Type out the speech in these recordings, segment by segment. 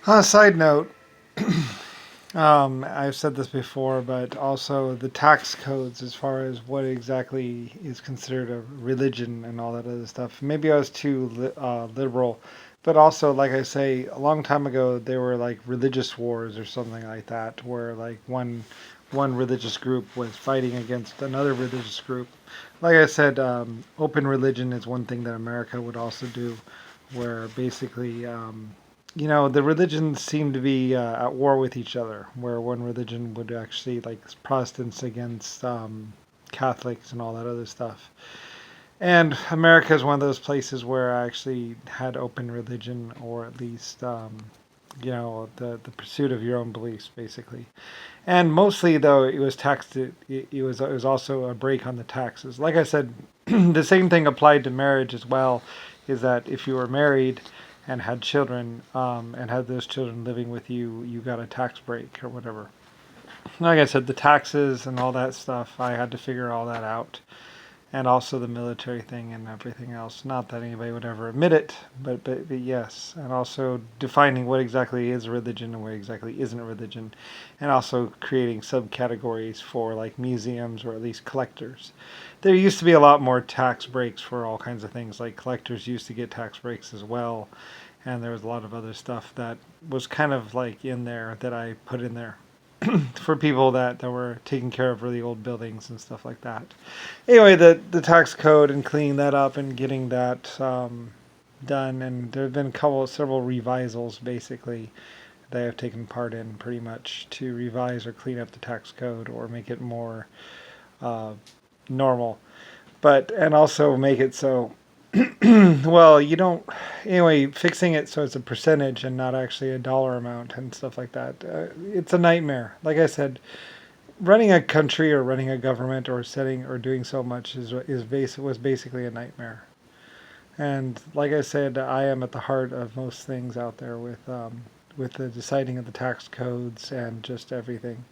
On a side note, I've said this before, but also the tax codes as far as what exactly is considered a religion and all that other stuff. Maybe I was too liberal, but also, like I say, a long time ago, there were like religious wars or something like that, where like one religious group was fighting against another religious group. Like I said, open religion is one thing that America would also do, where basically the religions seem to be at war with each other, where one religion would actually, like Protestants against Catholics and all that other stuff. And America is one of those places where I actually had open religion, or at least, the pursuit of your own beliefs, basically. And mostly, though, it was taxed. It was also a break on the taxes. Like I said, the same thing applied to marriage as well. Is that if you were married and had children, and had those children living with you, you got a tax break or whatever. Like I said, the taxes and all that stuff, I had to figure all that out, and also the military thing and everything else. Not that anybody would ever admit it, but yes, and also defining what exactly is religion and what exactly isn't religion, and also creating subcategories for like museums or at least collectors. There used to be a lot more tax breaks for all kinds of things. Like collectors used to get tax breaks as well, and there was a lot of other stuff that was kind of like in there that I put in there for people that were taking care of really old buildings and stuff like that. Anyway, the tax code and cleaning that up and getting that done, and there have been several revisals basically that I have taken part in, pretty much to revise or clean up the tax code or make it more uh, normal, but and also make it so well, you don't. Anyway, fixing it so it's a percentage and not actually a dollar amount and stuff like that. It's a nightmare. Like I said, running a country or running a government or setting or doing so much was basically a nightmare. And like I said, I am at the heart of most things out there with the deciding of the tax codes and just everything,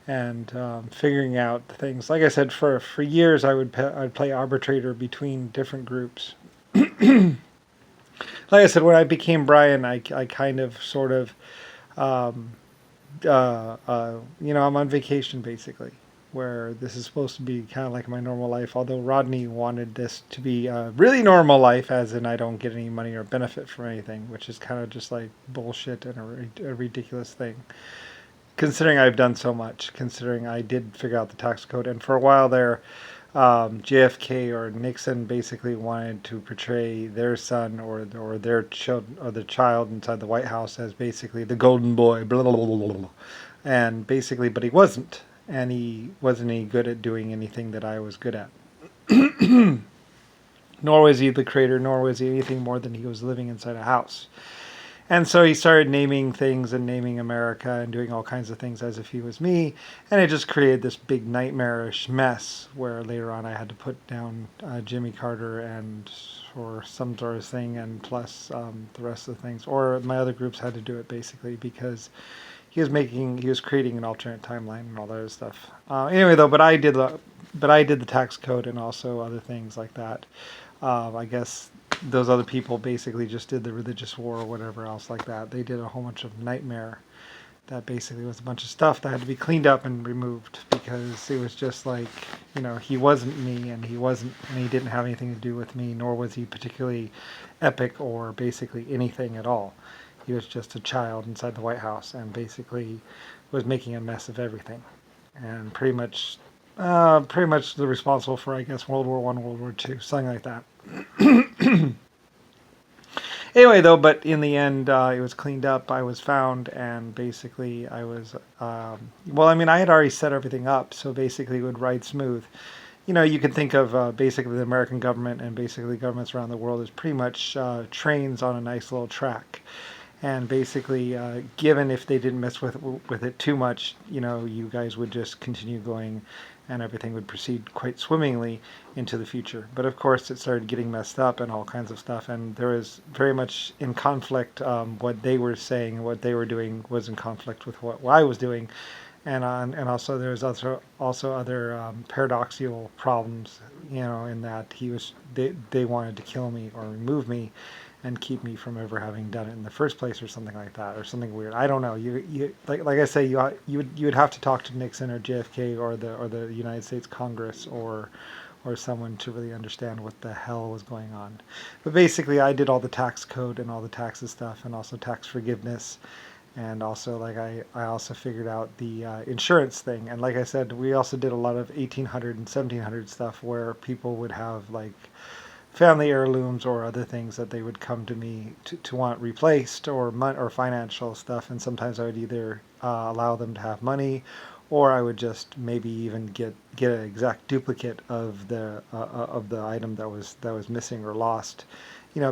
and figuring out things. Like I said, for years I'd play arbitrator between different groups. Like I said, when I became Brian, I kind of sort of, um, I'm on vacation basically, where this is supposed to be kind of like my normal life. Although Rodney wanted this to be a really normal life, as in I don't get any money or benefit from anything, which is kind of just like bullshit and a ridiculous thing. Considering I've done so much, considering I did figure out the tax code, and for a while there, JFK or Nixon basically wanted to portray their son or their child or the child inside the White House as basically the golden boy, blah, blah, blah, blah, blah. And basically, but he wasn't, and he wasn't any good at doing anything that I was good at. Nor was he the creator, nor was he anything more than he was living inside a house. And so he started naming things and naming America and doing all kinds of things as if he was me. And it just created this big nightmarish mess where later on I had to put down Jimmy Carter and or some sort of thing, and plus the rest of the things. Or my other groups had to do it basically because he was creating an alternate timeline and all that other stuff. Anyway, though, but I did the tax code and also other things like that. I guess those other people basically just did the religious war or whatever else like that. They did a whole bunch of nightmare that basically was a bunch of stuff that had to be cleaned up and removed because it was just like, he wasn't me, and he didn't have anything to do with me, nor was he particularly epic or basically anything at all. He was just a child inside the White House and basically was making a mess of everything, and pretty much the responsible for, I guess, World War One, World War Two, something like that. Anyway, though, but in the end, it was cleaned up. I was found, and basically, I was. Well, I mean, I had already set everything up, so basically, it would ride smooth. You can think of basically the American government and basically governments around the world as pretty much trains on a nice little track. And basically, given if they didn't mess with it too much, you guys would just continue going, and everything would proceed quite swimmingly into the future. But of course, it started getting messed up and all kinds of stuff, and there was very much in conflict. What they were saying and what they were doing was in conflict with what I was doing, and also there was also other paradoxical problems. In that they wanted to kill me or remove me, and keep me from ever having done it in the first place, or something like that, or something weird. I don't know. You like I say, you would have to talk to Nixon or JFK or the United States Congress or someone to really understand what the hell was going on. But basically, I did all the tax code and all the taxes stuff, and also tax forgiveness, and also like I also figured out the insurance thing. And like I said, we also did a lot of 1800 and 1700 stuff where people would have like family heirlooms or other things that they would come to me to want replaced, or or financial stuff. And sometimes I would either allow them to have money, or I would just maybe even get an exact duplicate of the item that was missing or lost,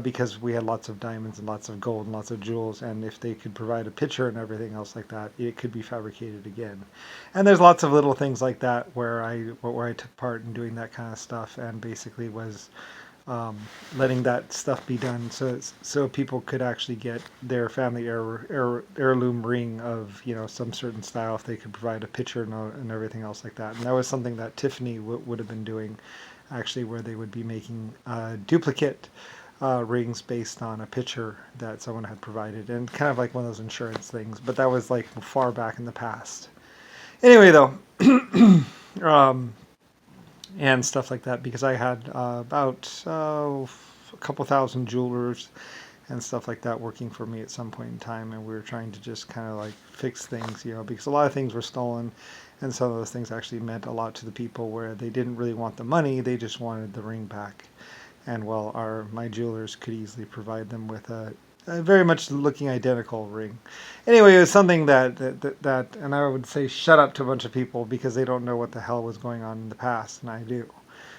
because we had lots of diamonds and lots of gold and lots of jewels, and if they could provide a picture and everything else like that, it could be fabricated again. And there's lots of little things like that where I took part in doing that kind of stuff, and basically was letting that stuff be done, so people could actually get their family heirloom ring of some certain style if they could provide a picture and everything else like that. And that was something that Tiffany would have been doing, actually, where they would be making duplicate rings based on a picture that someone had provided, and kind of like one of those insurance things. But that was like far back in the past. Anyway, though. And stuff like that, because I had about a couple thousand jewelers and stuff like that working for me at some point in time, and we were trying to just kind of like fix things, because a lot of things were stolen, and some of those things actually meant a lot to the people, where they didn't really want the money, they just wanted the ring back. And well, my jewelers could easily provide them with a very much looking identical ring. Anyway, it was something that, and I would say shut up to a bunch of people because they don't know what the hell was going on in the past, and I do.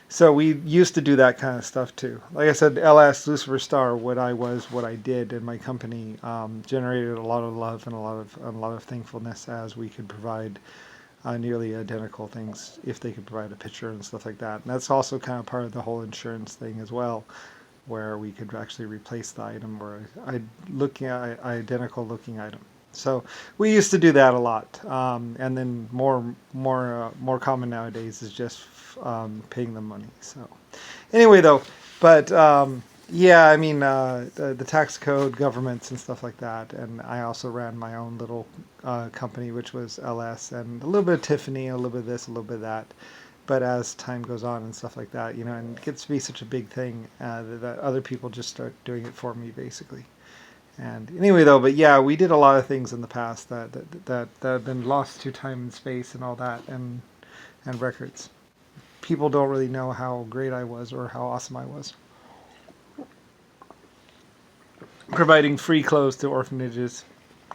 So we used to do that kind of stuff too. Like I said, LS, Lusifer Star, what I did, and my company generated a lot of love and a lot of thankfulness, as we could provide nearly identical things if they could provide a picture and stuff like that. And that's also kind of part of the whole insurance thing as well, where we could actually replace the item, or identical looking item. So we used to do that a lot, and then more common nowadays is just paying them money. So anyway, though, but yeah, I mean the tax code, governments, and stuff like that. And I also ran my own little company, which was LS, and a little bit of Tiffany, a little bit of this, a little bit of that. But as time goes on and stuff like that, and it gets to be such a big thing that other people just start doing it for me, basically. And anyway, though, but yeah, we did a lot of things in the past that have been lost to time and space and all that, and records. People don't really know how great I was or how awesome I was. Providing free clothes to orphanages,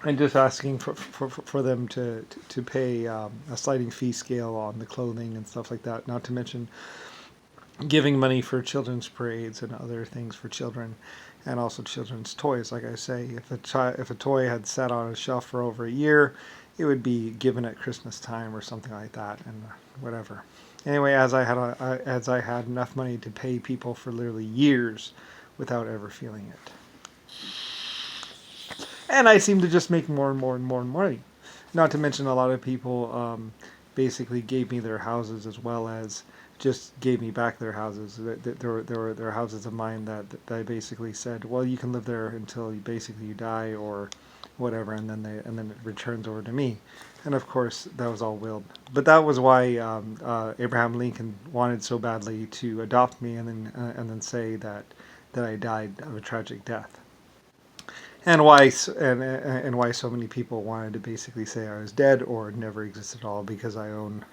and just asking for them to pay a sliding fee scale on the clothing and stuff like that. Not to mention giving money for children's parades and other things for children, and also children's toys. Like I say, if a toy had sat on a shelf for over a year, it would be given at Christmas time or something like that, and whatever. Anyway, as I had enough money to pay people for literally years without ever feeling it. And I seem to just make more and more and more and more money. Not to mention, a lot of people basically gave me their houses, as well as just gave me back their houses. There were houses of mine that I basically said, well, you can live there until you die or whatever, and then it returns over to me. And of course, that was all willed. But that was why Abraham Lincoln wanted so badly to adopt me, and then say that I died of a tragic death. And why so many people wanted to basically say I was dead or never existed at all, because I own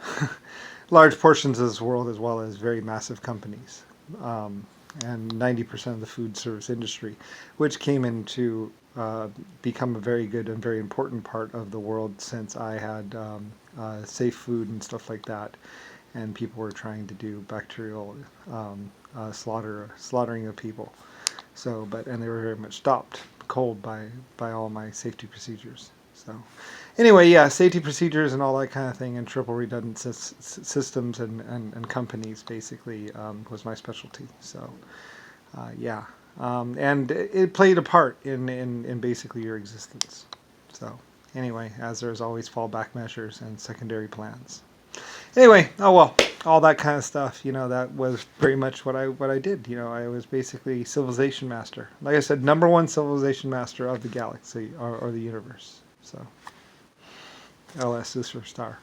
large portions of this world, as well as very massive companies, and 90% of the food service industry, which came into become a very good and very important part of the world, since I had safe food and stuff like that, and people were trying to do bacterial slaughtering of people. So, and they were very much stopped cold by all my safety procedures. So anyway, yeah, safety procedures and all that kind of thing, and triple redundant systems and companies, basically, was my specialty. So yeah, and it played a part in basically your existence. So anyway, as there's always fallback measures and secondary plans. Anyway, oh well, all that kind of stuff. That was very much what I did. I was basically civilization master. Like I said, number one civilization master of the galaxy or the universe. So, LS Lusifer Star.